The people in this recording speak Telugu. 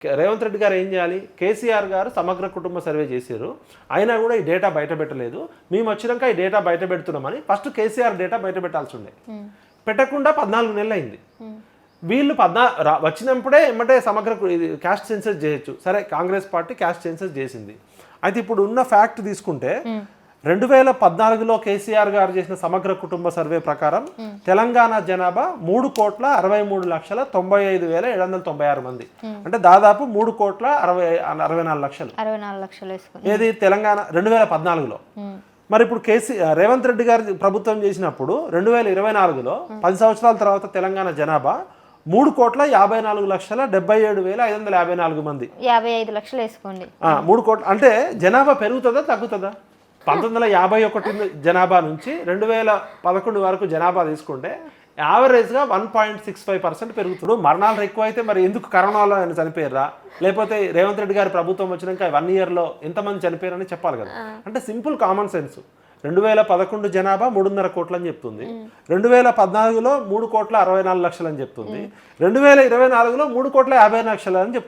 రేవంత్ రెడ్డి గారు ఏం చేయాలి? కేసీఆర్ గారు సమగ్ర కుటుంబ సర్వే చేశారు, అయినా కూడా ఈ డేటా బయట పెట్టలేదు. మేము వచ్చినాక ఈ డేటా బయట పెడుతున్నామని ఫస్ట్ కేసీఆర్ డేటా బయట పెట్టాల్సి ఉండే, పెట్టకుండా 14 నెలలు అయింది. వీళ్ళు వచ్చినప్పుడే ఏమంటే సమగ్ర క్యాస్ట్ సెన్సస్ చేయొచ్చు. సరే, కాంగ్రెస్ పార్టీ క్యాస్ట్ సెన్సస్ చేసింది. అయితే ఇప్పుడు ఉన్న ఫ్యాక్ట్ తీసుకుంటే 2014లో కేసీఆర్ గారు చేసిన సమగ్ర కుటుంబ సర్వే ప్రకారం తెలంగాణ జనాభా 3,63,95,796 మంది, అంటే దాదాపు 3,64,00,000. ఏది తెలంగాణ 2014లో. మరి ఇప్పుడు రేవంత్ రెడ్డి గారు ప్రభుత్వం చేసినప్పుడు 2024లో 10 సంవత్సరాల తర్వాత తెలంగాణ జనాభా 3,54,77,554 మంది, 55 లక్షలు వేసుకోండి. 3 కోట్ల అంటే జనాభా పెరుగుతుందా తగ్గుతుందా? 1951 జనాభా నుంచి 2011 వరకు జనాభా తీసుకుంటే యావరేజ్గా 1.65% పెరుగుతుంది. మరణాలు ఎక్కువ అయితే మరి ఎందుకు కరోనాలో ఆయన చనిపోయారా, లేకపోతే రేవంత్ రెడ్డి గారి ప్రభుత్వం వచ్చినాక 1 ఇయర్లో ఎంతమంది చనిపోయారని చెప్పాలి కదా. అంటే సింపుల్ కామన్ సెన్స్. 2011 జనాభా 3.5 కోట్లు అని చెప్తుంది, 2014లో 3,64,00,000 అని చెప్తుంది, 2024లో 3,50,00,000 అని చెప్తుంది.